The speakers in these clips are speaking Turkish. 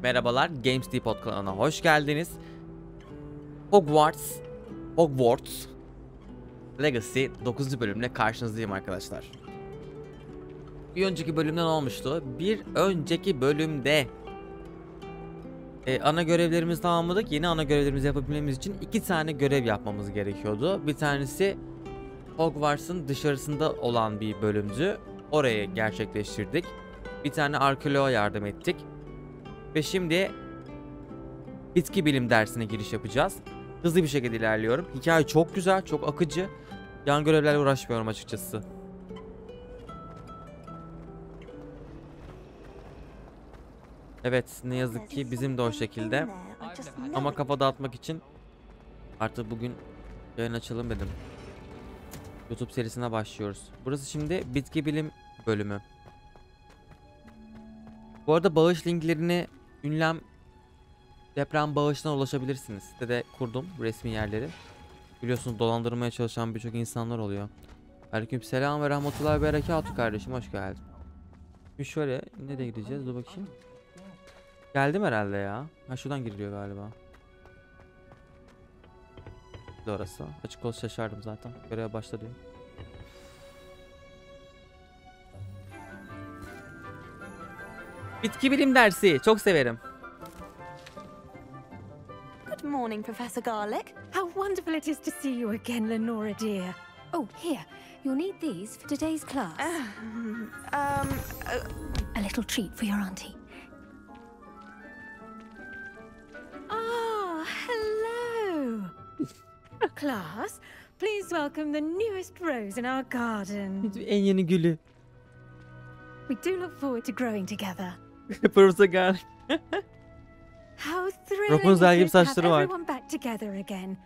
Merhabalar, Gamesdepot kanalına hoş geldiniz. Hogwarts Legacy 9. bölümle karşınızdayım arkadaşlar. Bir önceki bölümde ne olmuştu? Bir önceki bölümde ana görevlerimizi tamamladık. Yeni ana görevlerimizi yapabilmemiz için 2 tane görev yapmamız gerekiyordu. Bir tanesi Hogwarts'ın dışarısında olan bir bölümdü. Orayı gerçekleştirdik. Bir tane arkeoloğa yardım ettik. Ve şimdi bitki bilim dersine giriş yapacağız. Hızlı bir şekilde ilerliyorum. Hikaye çok güzel, çok akıcı. Yan görevlerle uğraşmıyorum açıkçası. Evet, ne yazık ki bizim de o şekilde. Ama kafa dağıtmak için artık bugün yayın açalım dedim. YouTube serisine başlıyoruz. Burası şimdi bitki bilim bölümü. Bu arada bağış linklerini ünlem deprem bağışına ulaşabilirsiniz. Sitede kurdum resmi yerleri. Biliyorsunuz dolandırmaya çalışan birçok insanlar oluyor. Aleykümselam ve rahmetullahi ve berekatuhu kardeşim, hoş geldin. Şimdi şöyle nereye gideceğiz, dur bakayım. Geldim herhalde ya. Ha, şuradan giriliyor galiba. Orası. Açık olsa şaşardım zaten. Göreve başla diyor. Bitki bilim dersi. Çok severim. Good morning, Professor Garlic. How wonderful it is to see you again, Lenora dear. Oh, here. You'll need these for today's class. A little treat for your auntie. Ah, hello. Class, please welcome the newest rose in our garden. En yeni gülü. We do look forward to growing together. Professor Garlic. How thrilling it is to have everyone back together again.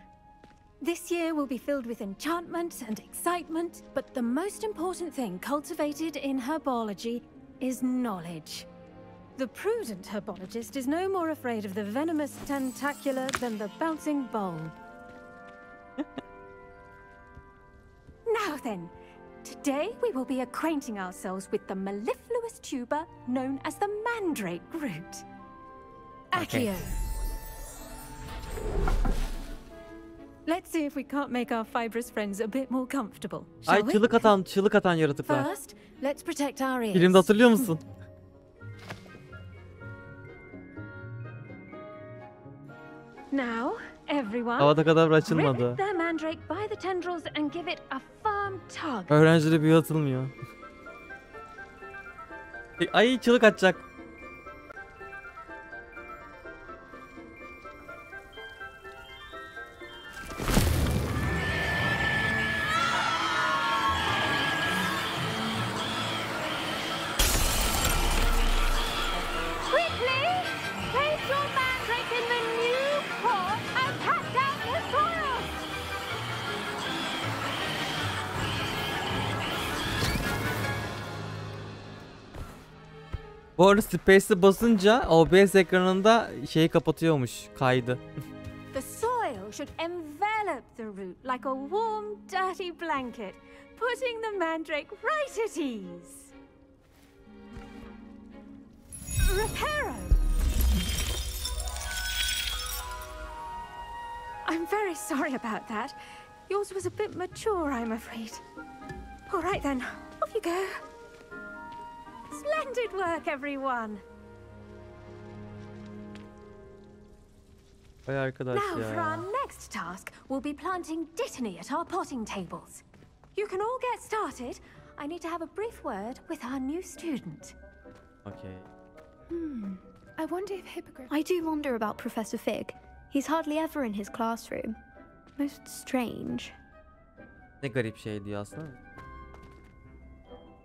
This year will be filled with enchantment and excitement, but the most important thing cultivated in herbology is knowledge. The prudent herbologist is no more afraid of the venomous tentacular than the bouncing bulb. Now then, today we will be acquainting ourselves with the mellifluous tuber known as the mandrake root. Accio. Let's see if we can't make our fibrous friends a bit more comfortable. Ay, çığlık atan yaratıklar. First, let's protect our ears. Filmde hatırlıyor musun? Now, everyone. Havada kadavra açılmadı. Rip their mandrake by the tendrils and give it a firm tug. Öğrencilere büyü atılmıyor. Ay, çığlık atacak. Bu arada Space'e basınca OBS ekranında şeyi kapatıyormuş, kaydı. The soil should envelop the root like a warm, dirty blanket, putting the mandrake right at ease. Reparo. I'm very sorry about that. Yours was a bit mature, I'm afraid. All right then, off you go. Splendid work, everyone. Vay arkadaş Now ya. for our next task, we'll be planting dittany at our potting tables. You can all get started. I need to have a brief word with our new student. Okay. I wonder if I do wonder about Professor Fig. He's hardly ever in his classroom. Most strange. Ne garip şey diyor aslında.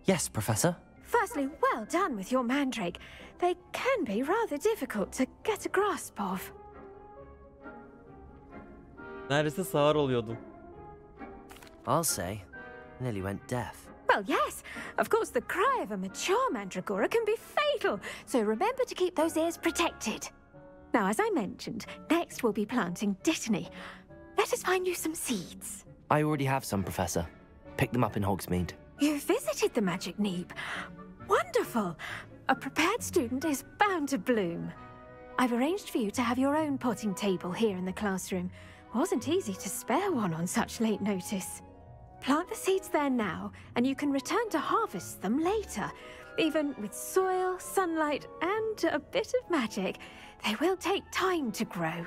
Yes, Professor. Firstly, well done with your mandrake. They can be rather difficult to get a grasp of. Neredeyse sağır oluyordum. I'll say, nearly went deaf. Well, yes. Of course, the cry of a mature mandragora can be fatal, so remember to keep those ears protected. Now, as I mentioned, next we'll be planting dittany. Let us find you some seeds. I already have some, Professor. Pick them up in Hogsmeade. You visited the magic neep. Wonderful. A prepared student is bound to bloom. I've arranged for you to have your own potting table here in the classroom. Wasn't easy to spare one on such late notice. Plant the seeds there now, and you can return to harvest them later. Even with soil, sunlight, and a bit of magic, they will take time to grow.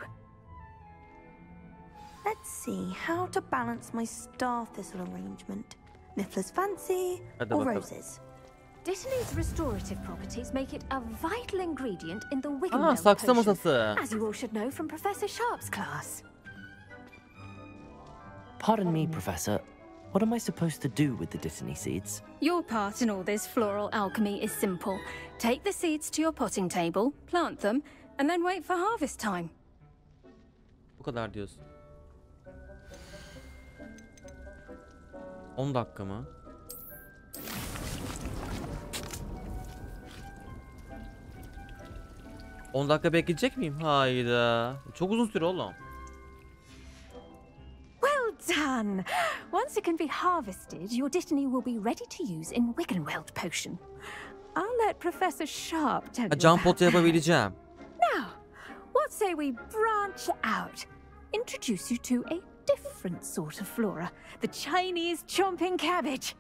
Let's see how to balance my star thistle arrangement. Niffler's fancy or roses? Dittany's restorative properties make it a vital ingredient in the Wiggenweld Aa, saksı potion, masası. as you all should know from Professor Sharp's class. Pardon me, Professor. What am I supposed to do with the Dittany seeds? Your part in all this floral alchemy is simple. Take the seeds to your potting table, plant them, and then wait for harvest time. Bu kadar diyorsun. 10 dakika mı? On dakika bekleyecek miyim? Hayda. Çok uzun süre oğlum. Well done! Once it can be harvested, your Dittany will be ready to use in Wiggenweld potion. I'll let Professor Sharp tell you Can about potu that. yapabileceğim. Now, what say we branch out? Introduce you to a different sort of flora, the Chinese chomping cabbage.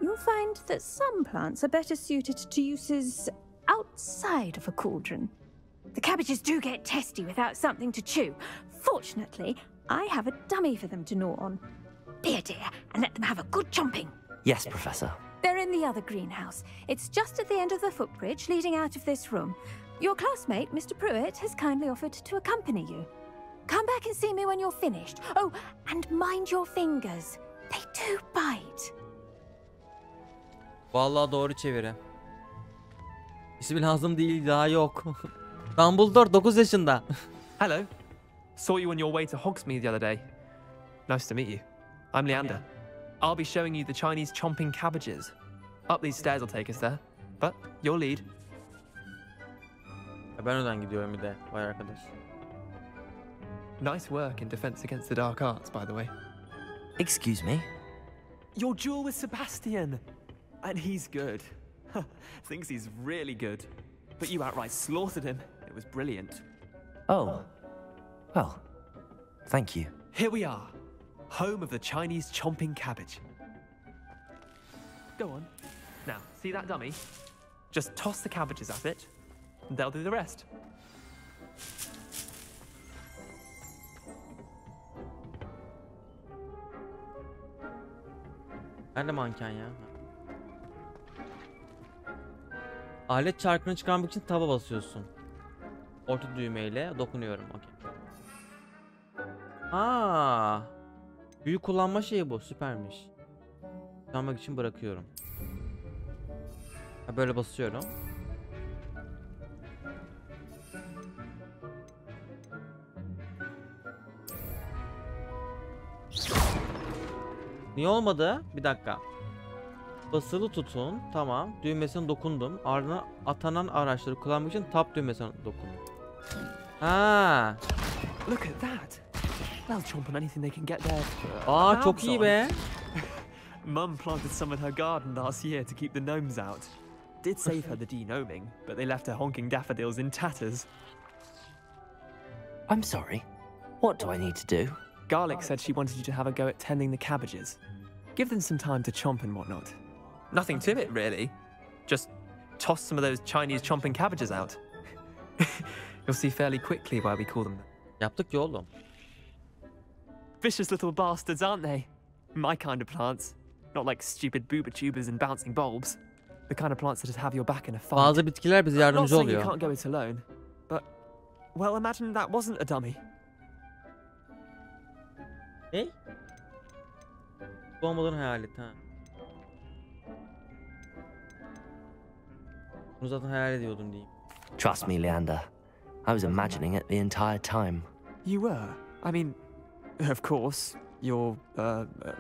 You'll find that some plants are better suited to uses outside of a cauldron. The cabbages do get testy without something to chew. Fortunately, I have a dummy for them to gnaw on. Be a dear and let them have a good chomping. Yes, Professor. They're in the other greenhouse. It's just at the end of the footbridge leading out of this room. Your classmate, Mr. Pruitt, has kindly offered to accompany you. Come back and see me when you're finished. Oh, and mind your fingers. They do bite. Vallahi doğru çeviri. İsmi lazım değil, daha yok. Dumbledore 9 yaşında. Hello. Saw you on your way to Hogsmeade the other day. Nice to meet you. I'm Leander. I'll be showing you the Chinese chomping cabbages. Up these stairs will take us there. But your lead. Ben önden gidiyorum bir de. Vay arkadaş. Nice work in defense against the dark arts, by the way. Excuse me? Your duel with Sebastian. And he's good. Thinks he's really good. But you outright slaughtered him. It was brilliant. Oh. Well, thank you. Here we are. Home of the Chinese chomping cabbage. Go on. Now, see that dummy? Just toss the cabbages at it, and they'll do the rest. Nerede manken ya? Alet çarkını çıkarmak için taba basıyorsun. Orta düğmeyle dokunuyorum. Okay. Aa, büyü kullanma şeyi bu. Süpermiş. Çıkarmak için bırakıyorum. Ha, böyle basıyorum. Niye olmadı? Bir dakika. Basılı tutun. Tamam. Düğmesine dokundum. Ardından atanan araçları kullanmak için tab düğmesine dokundum. Ha. Look at that. They'll chomp on anything they can get their Aa, çok mouths iyi on. be. Mum planted some in her garden last year to keep the gnomes out. Did save her the de-gnoming, but they left her honking daffodils in tatters. I'm sorry. What do I need to do? Garlic said she wanted you to have a go at tending the cabbages. Give them some time to chomp and whatnot. Nothing to it, really. Just toss some of those Chinese chomping cabbages out. You'll see fairly quickly why we call them that. Yaptık ya oğlum. Vicious little bastards, aren't they? My kind of plants. Not like stupid booba tubers and bouncing bulbs. The kind of plants that just have your back in a fight. Bazı bitkiler bize Not yardımcı saying you oluyor. can't go it alone, but... Well, imagine that wasn't a dummy. Ne? Bu olmadan hayal et ha. Bunu zaten hayal ediyordum diyeyim. Trust me, Leander. I was imagining it the entire time. You were? I mean, of course, you're,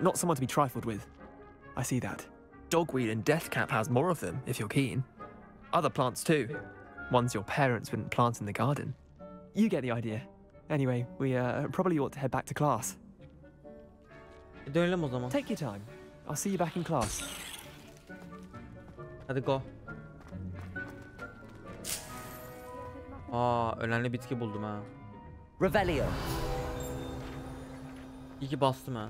not someone to be trifled with. I see that. Dogweed and deathcap has more of them, if you're keen. Other plants too. Ones your parents wouldn't plant in the garden. You get the idea. Anyway, we probably ought to head back to class. Dönelim o zaman. Take your time. I'll see you back in class. Hadi go. Önemli bitki buldum ha. Revelio. İyi ki bastım ha.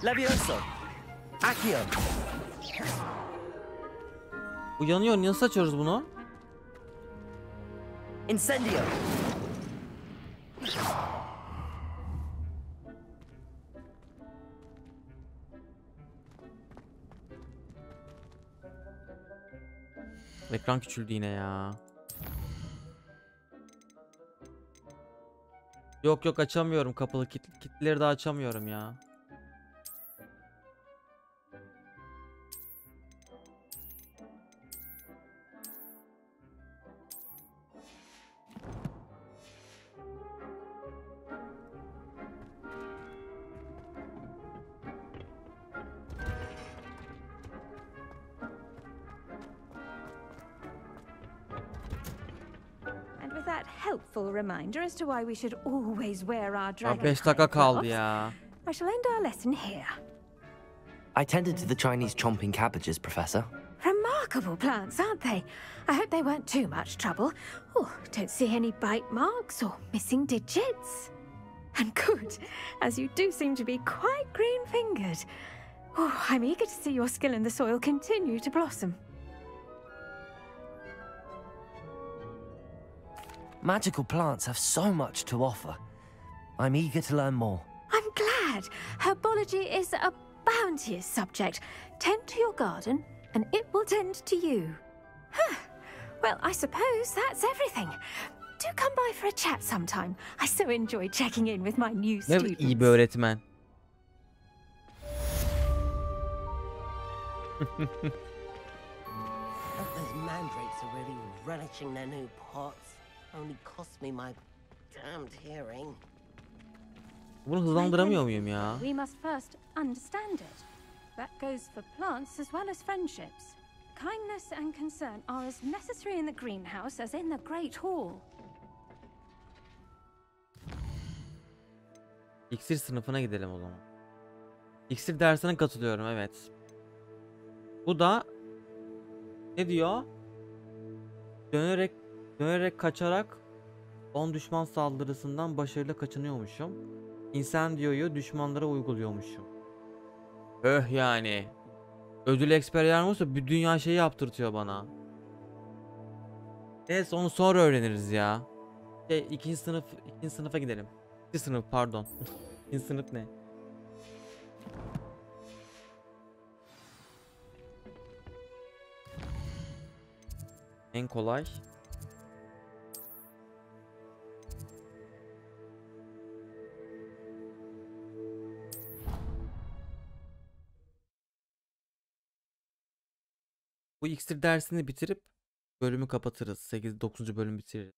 Levioso. Accio. Bu yanıyor. Nasıl açıyoruz bunu? Incendio. Ekran küçüldü yine ya. Yok açamıyorum kapalı kilitleri de açamıyorum ya. That helpful reminder as to why we should always wear our Ya dragon 5 dakika kaldı clothes, ya. I shall end our lesson here. I tended to the Chinese chomping cabbages, Professor. Remarkable plants, aren't they? I hope they weren't too much trouble. Oh, don't see any bite marks or missing digits. And good, as you do seem to be quite green-fingered. Oh, I'm eager to see your skill in the soil continue to blossom. Magical plants have so much to offer. I'm eager to learn more. I'm glad. Herbology is a bounteous subject. Tend to your garden, and it will tend to you. Huh. Well, I suppose that's everything. Do come by for a chat sometime. I so enjoy checking in with my new Ne students. iyi bir öğretmen. Those mandrakes are really relishing their new pots. Only cost me my damned hearing. Bunu hızlandıramıyor muyum ya? We must first understand it. That goes for plants as well as friendships. Kindness and concern are as necessary in the greenhouse as in the Great Hall. İksir sınıfına gidelim o zaman. İksir dersine katılıyorum, evet. Bu da ne diyor? Dönerek kaçarak 10 düşman saldırısından başarıyla kaçınıyormuşum. Incendiyo'yu düşmanlara uyguluyormuşum. Yani. Ödül eksperyen olursa bir dünya şeyi yaptırtıyor bana. Neyse onu sonra öğreniriz ya. İkinci sınıfa gidelim. İkinci sınıf pardon. İkinci sınıf ne? En kolay. Bu iksir dersini bitirip bölümü kapatırız. 9. bölüm bitiririz.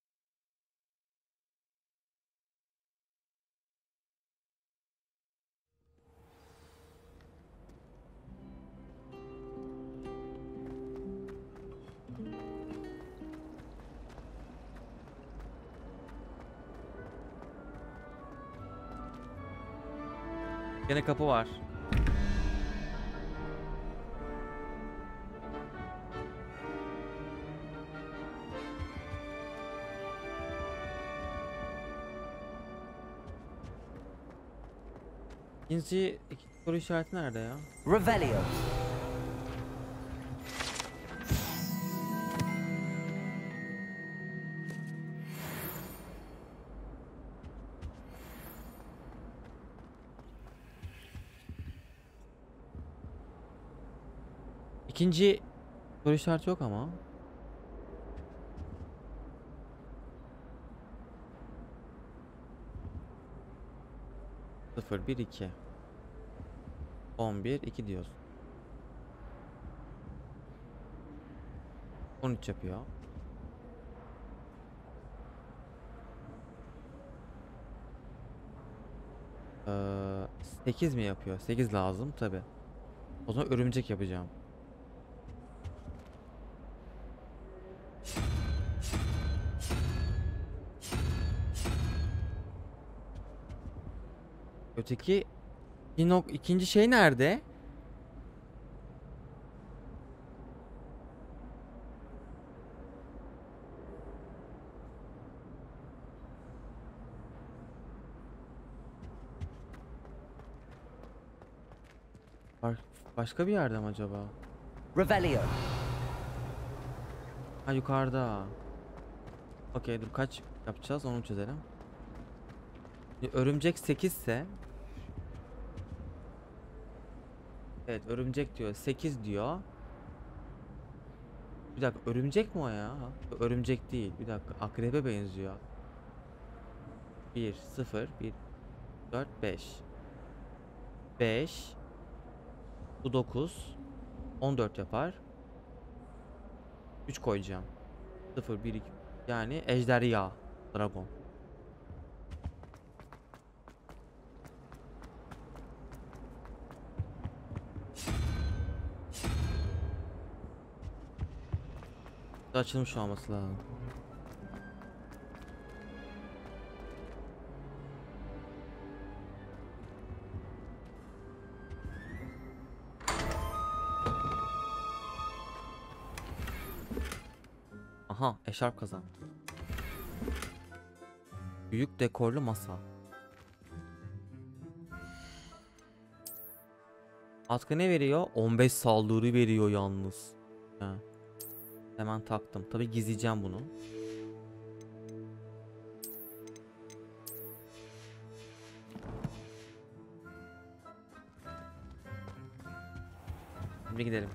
Gene kapı var. İkinci soru işareti nerede ya? Revelio. İkinci soru işareti yok ama. Sıfır, 1, 2. 11, 2 diyoruz. 13 yapıyor. Ee, 8 mi yapıyor? 8 lazım tabi. O zaman örümcek yapacağım. Öteki ikinci şey nerede? Başka bir yerde mi acaba? Revelio. Ha, yukarıda. Okey, dur, kaç yapacağız onu çözelim. Örümcek 8 ise, evet, örümcek diyor, 8 diyor. Bir dakika, örümcek mi o ya? Örümcek değil, bir dakika, akrebe benziyor. 1 0 1 4 5 5 bu 9 14 yapar. 3 koyacağım. 0 1 2, yani ejderha, dragon. Açılmış olması lazım. Aha, eşarp kazan. Büyük dekorlu masa. Atkı ne veriyor? 15 saldırı veriyor yalnız. Ha. Hemen taktım. Tabi gizleyeceğim bunu. Şimdi gidelim.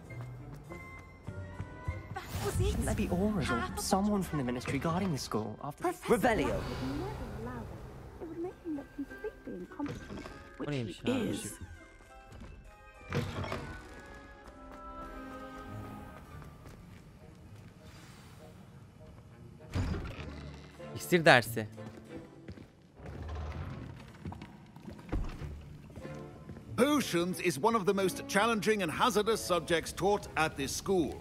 Shouldn't there be auras or someone from the ministry guarding the school after Revelio? O neymiş ya? İksir dersi. Potions is one of the most challenging and hazardous subjects taught at this school.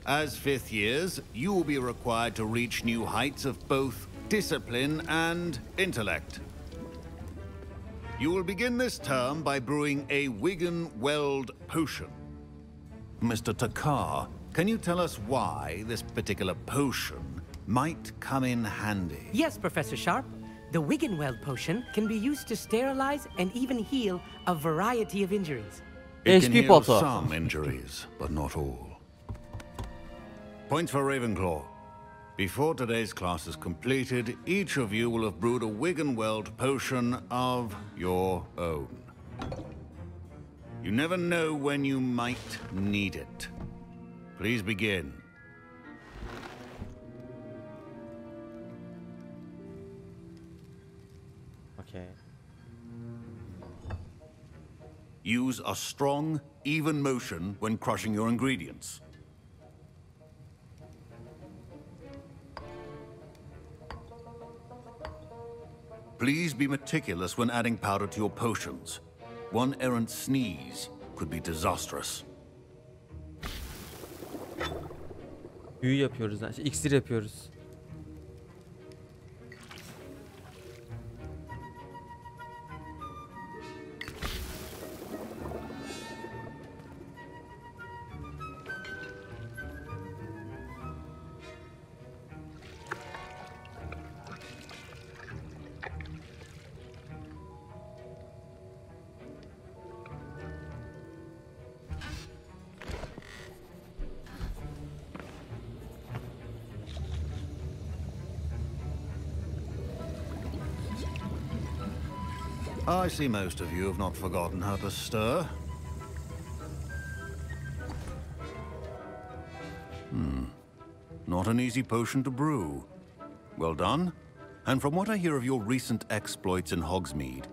As fifth years, you will be required to reach new heights of both discipline and intellect. You will begin this term by brewing a Wiggen-Weld potion. Mr. Takar, can you tell us why this particular potion might come in handy? Yes, Professor Sharp. The Wiggen-Weld potion can be used to sterilize and even heal a variety of injuries. It can heal some injuries, but not all. Points for Ravenclaw. Before today's class is completed, each of you will have brewed a Wiggen-Weld potion of your own. You never know when you might need it. Please begin. Okay. Use a strong, even motion when crushing your ingredients. Please be meticulous when adding powder to your potions. One errant sneeze could be disastrous. Büyü yapıyoruz, yani iksir yapıyoruz. I see most of you have not forgotten how to stir. Not an easy potion to brew. Well done. And from what I hear of your recent exploits in Hogsmeade,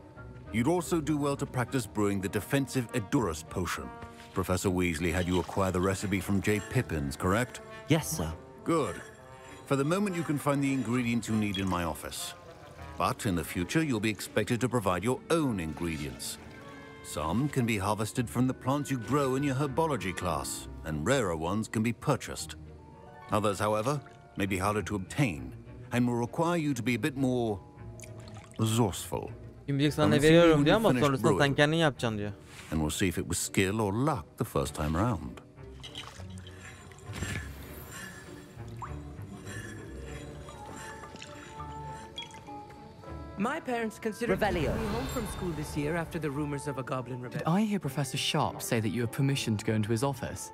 you'd also do well to practice brewing the defensive Edurus potion. Professor Weasley had you acquire the recipe from J. Pippins, correct? Yes, sir. Good. For the moment, you can find the ingredients you need in my office. But in the future, you'll be expected to provide your own ingredients. Some can be harvested from the plants you grow in your herbology class, and rarer ones can be purchased. Others, however, may be harder to obtain, and will require you to be a bit more resourceful. Şimdilik sana veriyorum diyor ama sonrasında sen kendin yapacaksın diyor. And we'll see if it was skill or luck the first time round. My parents considered taking me home from school this year after the rumors of a goblin rebellion. Did I hear Professor Sharp say that you have permission to go into his office?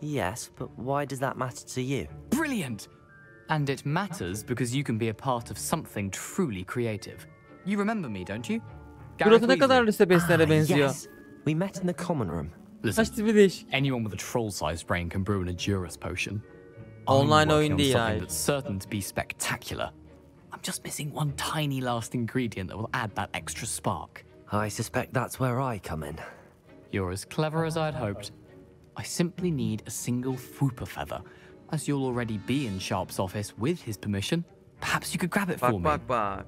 Yes, but why does that matter to you? Brilliant! And it matters because you can be a part of something truly creative. You remember me, don't you? Burası ne kadar lise beslere benziyor. Yes, we met in the common room. Listen, anyone with a troll-sized brain can brew an Endurance potion. Online oyun değil something that's certain to be spectacular. I'm just missing one tiny last ingredient that will add that extra spark. I suspect that's where I come in. You're as clever as I'd hoped. I simply need a single Fwooper feather. As you'll already be in Sharp's office with his permission, perhaps you could grab it for me. Bak.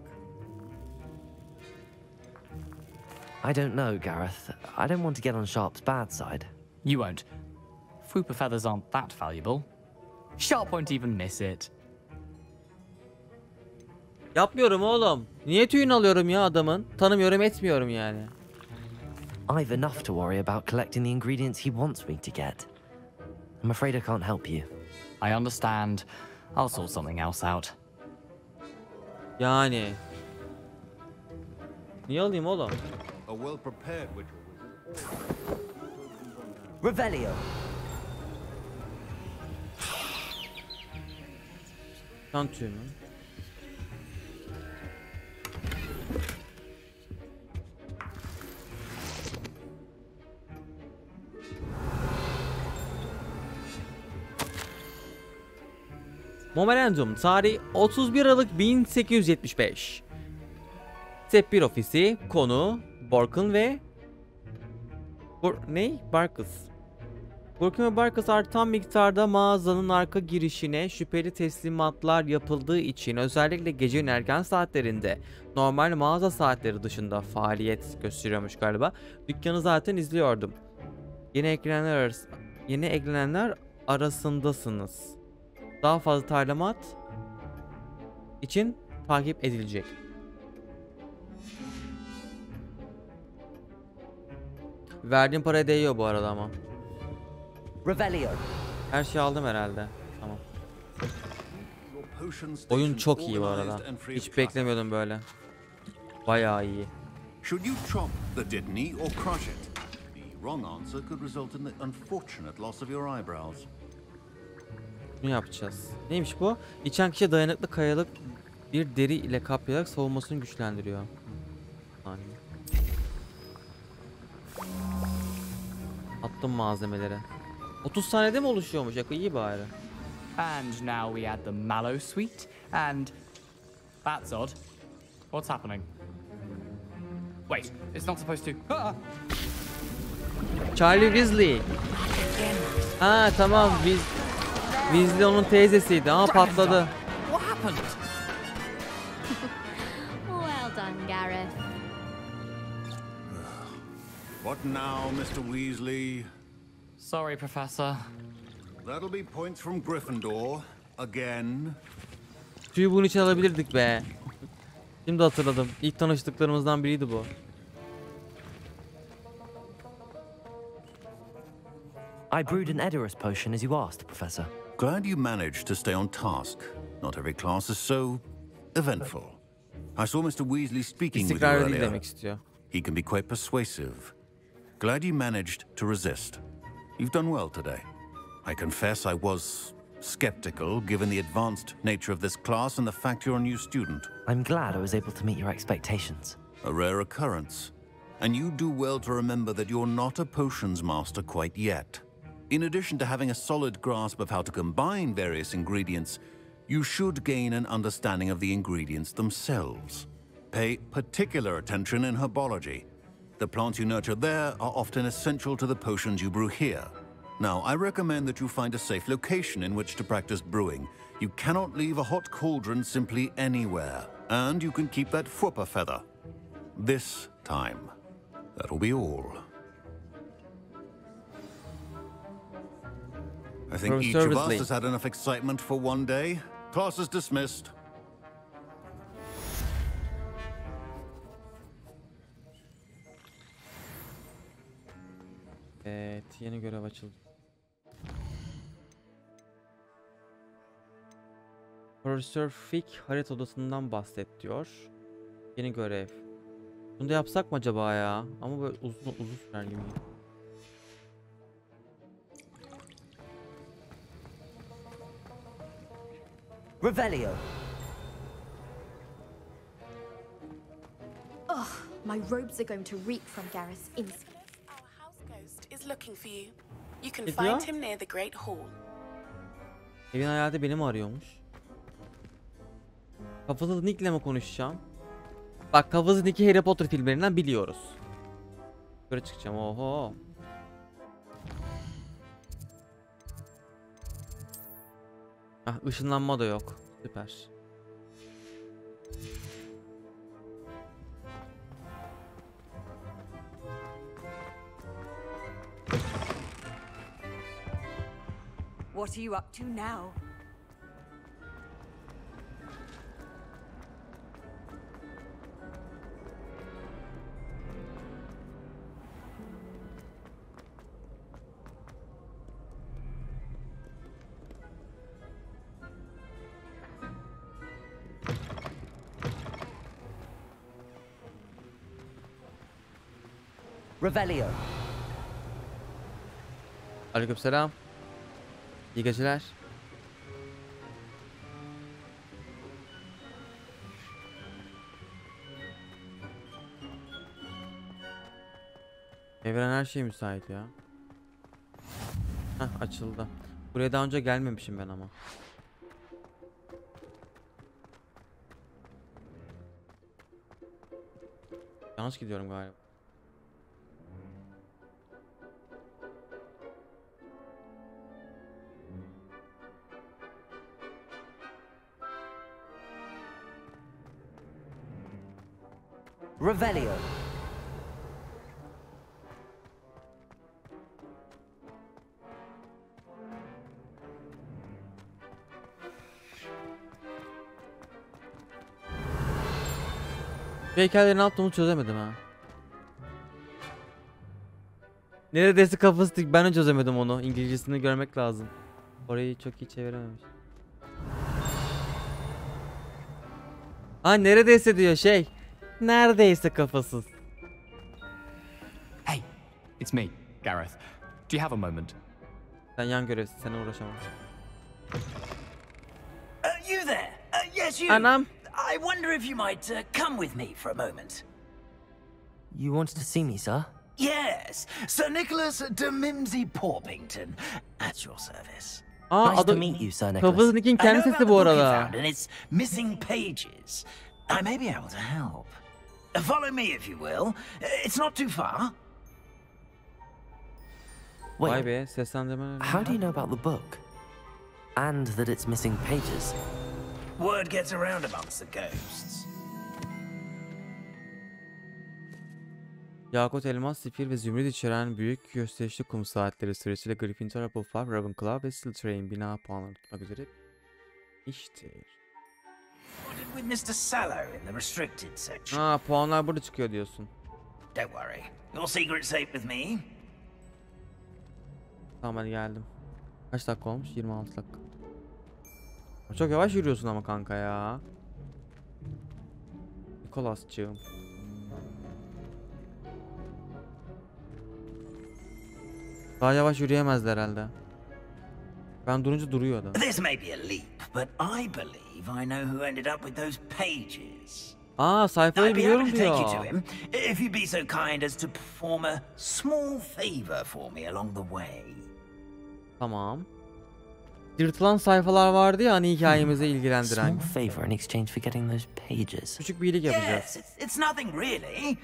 I don't know, Gareth. I don't want to get on Sharp's bad side. You won't. Fwooper feathers aren't that valuable. Sharp won't even miss it. Yapmıyorum oğlum. Niye tüyünü alıyorum ya adamın? Tanımıyorum etmiyorum yani. I've enough to worry about collecting the ingredients he wants me to get. I'm afraid I can't help you. I understand. I'll sort something else out. Yani. Niye alayım oğlum? A well-prepared ritual. Revelio. Kan tüyü mü? Memorandum, tarih 31 Aralık 1875. Step 1 ofisi, konu, Borkin ve... Barkus. Borkin ve Barkus artan miktarda mağazanın arka girişine şüpheli teslimatlar yapıldığı için özellikle gecenin erken saatlerinde normal mağaza saatleri dışında faaliyet gösteriyormuş galiba. Dükkanı zaten izliyordum. Yeni eklenenler arasındasınız. Daha fazla talimat için takip edilecek. Verdiğim paraya değiyor bu arada ama. Revelio. Her şeyi aldım herhalde. Tamam. Oyun çok iyi bu arada. Hiç beklemiyordum böyle. Bayağı iyi. Should you chop the Dittany or crush it? The wrong answer could result in the unfortunate loss of your eyebrows. Bunu yapacağız. Neymiş bu? İçen kişiye dayanıklı kayalık bir deri ile kaplayarak savunmasını güçlendiriyor. Attım malzemeleri. 30 saniyede mi oluşuyormuş? İyi bari. And now we add the mallow sweet and that's odd. What's happening? Wait, it's not supposed to. Charlie Weasley. Ha tamam, Weasley onun teyzesiydi ama patladı. What happened? Well done, Gareth. What now, Mr. Weasley? Sorry, Professor. That'll be points from Gryffindor again. Tüyü bunun için alabilirdik be. Şimdi hatırladım. İlk tanıştıklarımızdan biriydi bu. I brewed an Edurus potion as you asked, Professor. Glad you managed to stay on task. Not every class is so eventful. I saw Mr. Weasley speaking with you earlier. Demek istiyor. He can be quite persuasive. Glad you managed to resist. You've done well today. I confess I was skeptical given the advanced nature of this class and the fact you're a new student. I'm glad I was able to meet your expectations. A rare occurrence. And you do well to remember that you're not a potions master quite yet. In addition to having a solid grasp of how to combine various ingredients, you should gain an understanding of the ingredients themselves. Pay particular attention in herbology. The plants you nurture there are often essential to the potions you brew here. Now, I recommend that you find a safe location in which to practice brewing. You cannot leave a hot cauldron simply anywhere. And you can keep that Fwooper feather. This time. That'll be all. I think each of us has had enough excitement for one day. Class is dismissed. Evet, yeni görev açıldı. Profesör Fick harita odasından bahset diyor. Yeni görev. Bunu da yapsak mı acaba ya? Ama böyle uzun sürer gibi. Revelio. Ugh, my robes are going to reek from Gareth's instinct. Our house ghost is looking for you. You can find him near the Great Hall. Evin hayatı beni mi arıyormuş? Kafasız Nick'le mi konuşacağım? Bak, Kafasız Nick'i Harry Potter filmlerinden biliyoruz. Böyle çıkacağım. Oho. Ah, ışınlanma da yok. Süper. What are you up to now? Revelio. Aleykümselam. İyi geceler. Evren her şey müsait ya. Heh, açıldı. Buraya daha önce gelmemişim ben ama. Yanlış gidiyorum galiba. Revelio. Bu hikayelerin ne yaptığımı çözemedim ha. Neredeyse kafası, ben de çözemedim onu. İngilizcesini görmek lazım. Orayı çok iyi çevirememiş. Ha, neredeyse diyor şey. Neredeyse kafasız. Hey, it's me, Gareth. Do you have a moment? Sen yan görevsin, sana uğraşamam. You there? Yes, you. Anam. I wonder if you might come with me for a moment. You wanted to see me, sir? Yes, Sir Nicholas de Mimsy Porpington, at your service. Nice to meet you, Sir Nicholas. Kafasız Nick'in kendisi bu arada. And its missing pages. I may be able to help. Follow me if you will. It's not too far. Vay be, seslendirme. How do you know about the book? And that it's missing pages? Word gets around amongst the ghosts. Yakut, elmas, sifir ve zümrüt içeren büyük gösterişli kum saatleri sırasıyla Gryffindor, Hufflepuff, Ravenclaw ve Slytherin bina puanları tutmak üzere iştir. With Mr. Sallow in the restricted section. Ha, puanlar burada çıkıyor diyorsun. Don't worry. Your secret's safe with me. Tamam, hadi geldim. Kaç dakika olmuş? 26 dakika. Çok yavaş yürüyorsun ama kanka ya. Nikolas'cığım. Daha yavaş yürüyemezdi herhalde. Ben durunca duruyor da. This may be a leap, but I believe I know who ended up with those pages. Aa, sayfayı biliyorum diyor. If you'd be so kind as to perform a small favor for me along the way. Tamam. Yırtılan sayfalar vardı ya hani hikayemize ilgilendiren. Small favor in exchange for getting those pages. Küçük bir iyilik yapacağız. Yes, it's nothing really.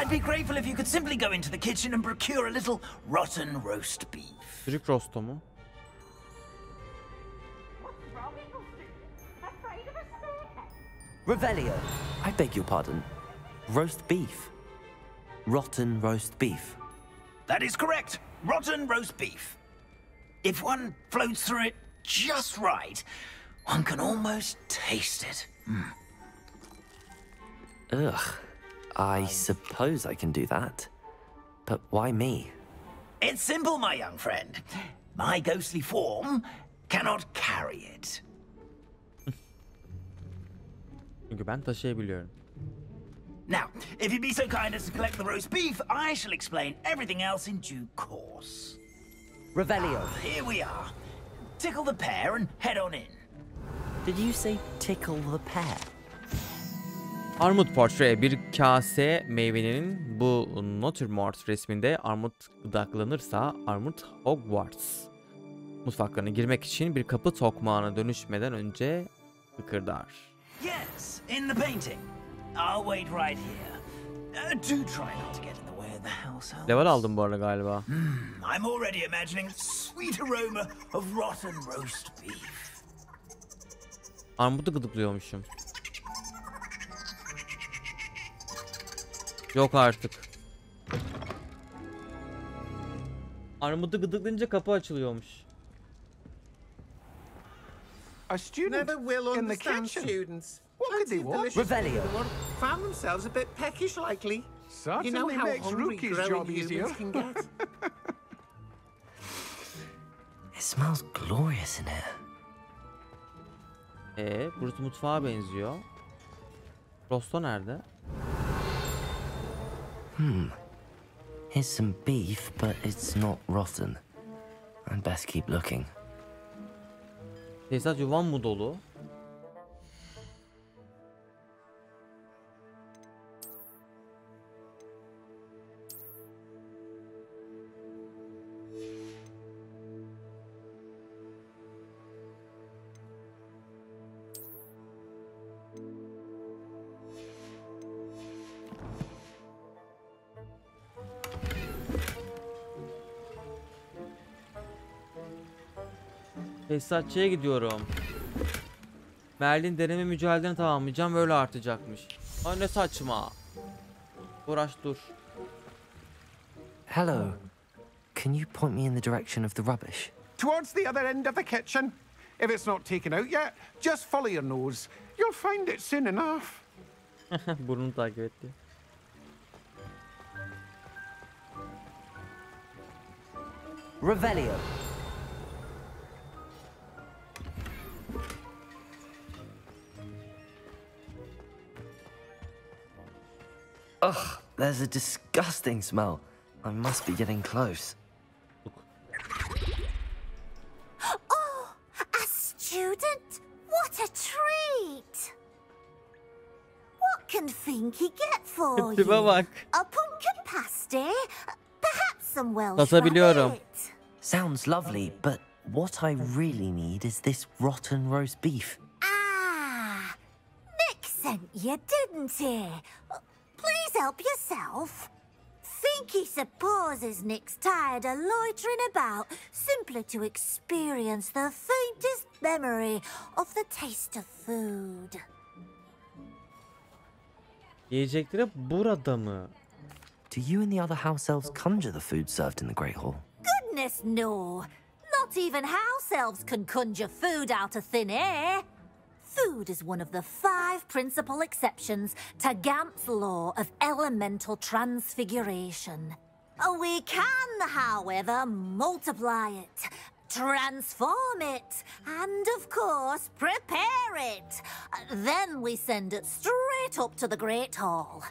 I'd be grateful if you could simply go into the kitchen and procure a little rotten roast beef. Çocuk rostu mu? Revelio. I beg your pardon. Roast beef. Rotten roast beef. That is correct. Rotten roast beef. If one floats through it just right, one can almost taste it. Ugh. I suppose I can do that. But why me? It's simple, my young friend. My ghostly form cannot carry it. Çünkü ben taşıyabiliyorum. Now, if you'd be so kind as to collect the roast beef, I shall explain everything else in due course. Revelio. Here we are. Tickle the pear and head on in. Did you say tickle the pear? Armut portre bir kase meyvenin bu natürmort resminde armut gıdaklanırsa armut Hogwarts mutfaklarına girmek için bir kapı tokmağına dönüşmeden önce kıkırdar. Yes, in the painting. I'll wait right here. Do try not to get in the way of the house elves. Level aldım bu arada galiba. I'm already imagining sweet aroma of rotten roast beef. Armutu gıdıklıyormuşum. Yok artık. Armudu gıdıklayınca kapı açılıyormuş. A student Never will in the understand kitchen. students. What could they want? Revelio. Found themselves a bit peckish likely. Certainly You know how makes hungry Rookie's growing job easier. humans can get. It smells glorious in here. Burası mutfağa benziyor. Rosto nerede? Here's some beef, but it's not rotten. I'd best keep looking. Tesisat yuvan mı dolu? Tesisatçıya gidiyorum. Merlin deneme mücadelelerini tamamlayacağım, öyle artacakmış. Ay ne saçma. Uğraş dur. Hello. Can you point me in the direction of the rubbish? Towards the other end of the kitchen. If it's not taken out yet, just follow your nose. You'll find it soon enough. Burnunu takip etti. Revelio. Ugh, there's a disgusting smell. I must be getting close. Oh, a student? What a treat! What can Finky get for you? Bak. A pumpkin pasty? Perhaps some Welsh Tasabiliyorum. rabbit? Sounds lovely, but what I really need is this rotten roast beef. Ah, Nick sent you, didn't he? Please help yourself. Finky supposes Nick's tired of loitering about simply to experience the faintest memory of the taste of food. Yiyecekleri burada mı? Do you and the other house elves conjure the food served in the Great Hall? Goodness, no. Not even house elves can conjure food out of thin air. Food is one of the 5 principal exceptions to Gamp's law of elemental transfiguration. We can, however, multiply it, transform it, and, of course, prepare it. Then we send it straight up to the Great Hall.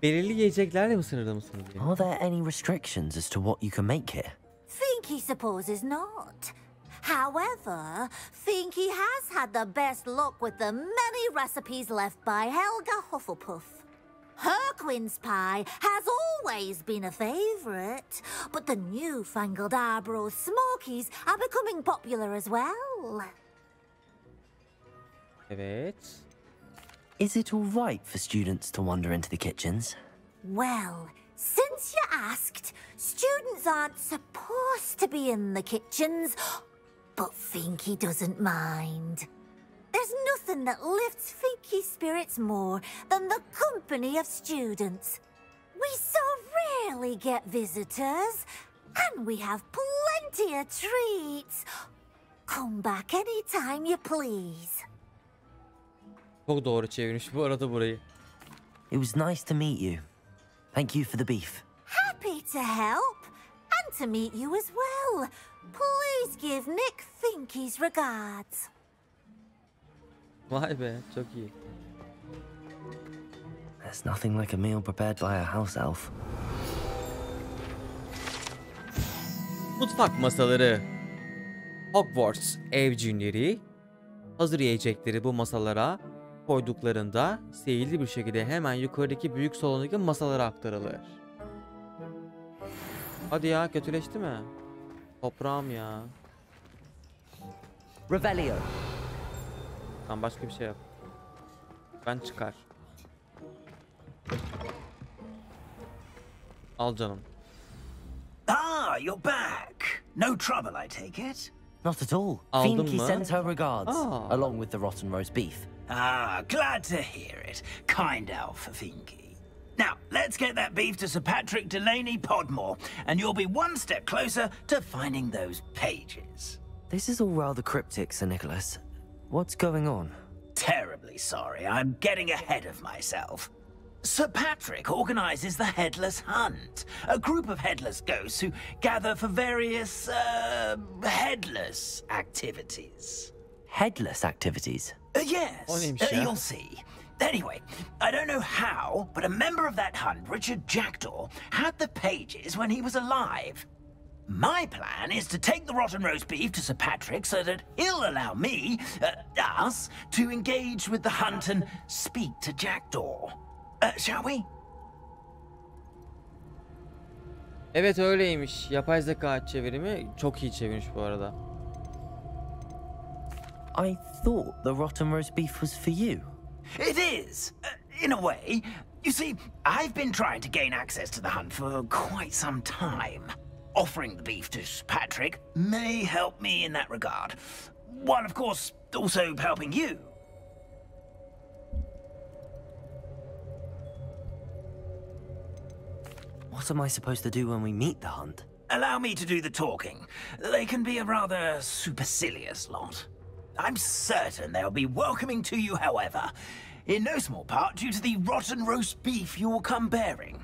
Belirli yiyeceklerle mi sınırlı mısınız? Are there any restrictions as to what you can make here? Finky supposes not. However, Finky has had the best luck with the many recipes left by Helga Hufflepuff. Her quince pie has always been a favourite, but the newfangled Arbroath Smokies are becoming popular as well. Evet. Is it all right for students to wander into the kitchens? Well, since you asked, students aren't supposed to be in the kitchens, but Finky doesn't mind. There's nothing that lifts Finky's spirits more than the company of students. We so rarely get visitors, And we have plenty of treats. Come back anytime you please. Çok doğru çevirmiş bu arada burayı. It was nice to meet you. Thank you for the beef. Happy to help. And to meet you as well. Please give Nick Finky's regards. Vay be, çok iyi. There's nothing like a meal prepared by a house elf. Mutfak masaları. Hogwarts evcimleri hazır yiyecekleri bu masalara koyduklarında seyirli bir şekilde hemen yukarıdaki büyük salondaki masalara aktarılır. Hadi ya, kötüleşti mi? Toprağım ya. Revelio. Tam başka bir şey yap. Ben çıkar. Al canım. Ah, you're back. No trouble, I take it? Not at all. Aldın Finky mı? sends her regards, along with the rotten roast beef. Ah, glad to hear it. Kind elf, Finky. Now, let's get that beef to Sir Patrick Delaney Podmore, and you'll be one step closer to finding those pages. This is all rather cryptic, Sir Nicholas. What's going on? Terribly sorry, I'm getting ahead of myself. Sir Patrick organizes the Headless Hunt, a group of headless ghosts who gather for various, headless activities. Headless activities? Yes, you'll see. Anyway, I don't know how, but a member of that hunt, Richard Jackdaw, had the pages when he was alive. My plan is to take the rotten roast beef to Sir Patrick so that he'll allow me, us, to engage with the hunt and speak to Jackdaw. Shall we? Evet, öyleymiş. Yapay zeka çevirimi çok iyi çevirmiş bu arada. I thought the rotten roast beef was for you. It is, in a way. You see, I've been trying to gain access to the hunt for quite some time. Offering the beef to Sir Patrick may help me in that regard. While, of course, also helping you. What am I supposed to do when we meet the hunt? Allow me to do the talking. They can be a rather supercilious lot. I'm certain they'll be welcoming to you, however, in no small part due to the rotten roast beef you will come bearing.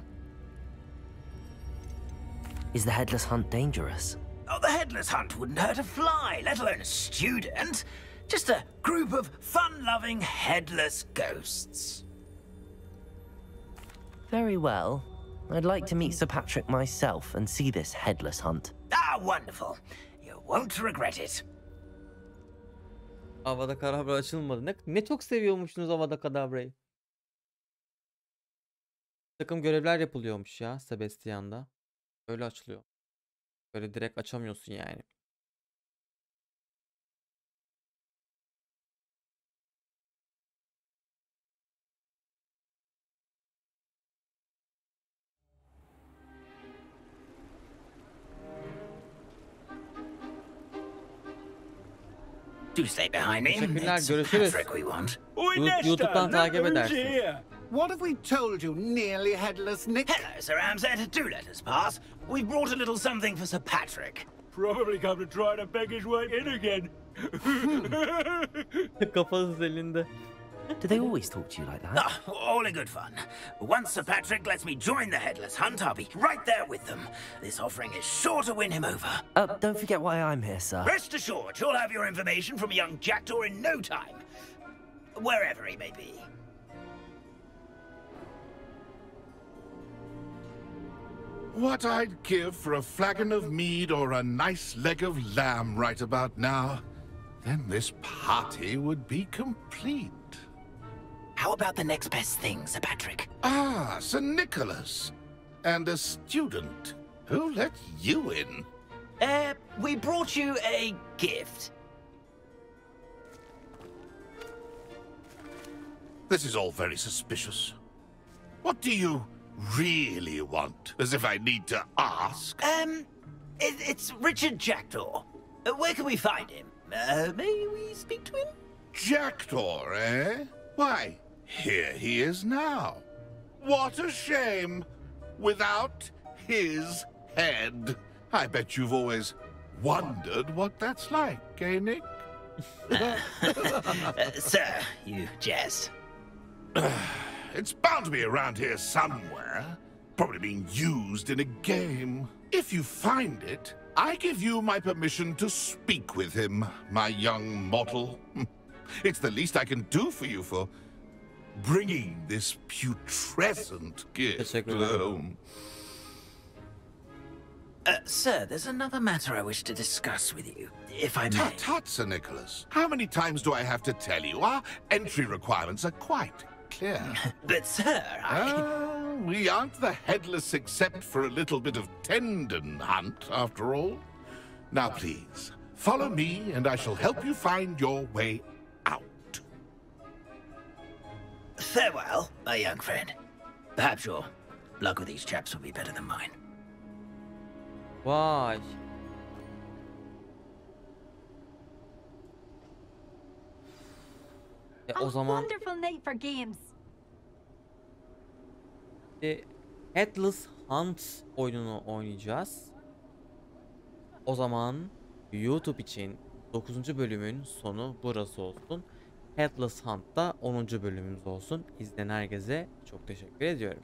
Is the Headless Hunt dangerous? Oh, the Headless Hunt wouldn't hurt a fly, let alone a student. Just a group of fun-loving headless ghosts. Very well. I'd like to meet Sir Patrick myself and see this Headless Hunt. Ah, wonderful. You won't regret it. Avada Kedavra açılmadı. Ne çok seviyormuşsunuz Avada Kedavra'yı. Takım görevler yapılıyormuş ya Sebastian'da. Öyle açılıyor. Böyle direkt açamıyorsun yani. Do stay behind me. Teşekkürler, It's görüşürüz. Patrick we want. YouTube'dan takip edersiniz. What have we told you, nearly headless Nick? Hello, Sir Ramsed. Do let us pass. We've brought a little something for Sir Patrick. Probably come to try to beg his way in again. Kafasız elinde. Do they always talk to you like that? Oh, all in good fun. Once Sir Patrick lets me join the Headless Hunt, I'll be right there with them. This offering is sure to win him over. Don't forget why I'm here, sir. Rest assured, you'll have your information from a young Jackdaw in no time. Wherever he may be. What I'd give for a flagon of mead or a nice leg of lamb right about now. Then this party would be complete. How about the next best thing, Sir Patrick? Ah, Sir Nicholas. And a student. Who let you in? We brought you a gift. This is all very suspicious. What do you really want? As if I need to ask. It's Richard Jackdaw. Where can we find him? May we speak to him? Jackdaw, eh? Why, here he is now. What a shame. Without his head. I bet you've always wondered what that's like, eh, Nick? Sir, you jest. It's bound to be around here somewhere. Probably being used in a game. If you find it, I give you my permission to speak with him, my young mortal. It's the least I can do for you for bringing this putrescent gift home. Sir, there's another matter I wish to discuss with you, if I may. Tut, tut, Sir Nicholas. How many times do I have to tell you? Our entry requirements are quite clear. But, sir, we aren't the headless except for a little bit of tendon hunt, after all. Now, please, follow me, and I shall help you find your way out. Farewell, my young friend. Perhaps your luck with these chaps will be better than mine. Vay. O zaman wonderful night for games. Headless Hunt oyununu oynayacağız. O zaman YouTube için 9. bölümün sonu burası olsun. Headless Hunt'ta 10. bölümümüz olsun. İzleyen herkese çok teşekkür ediyorum.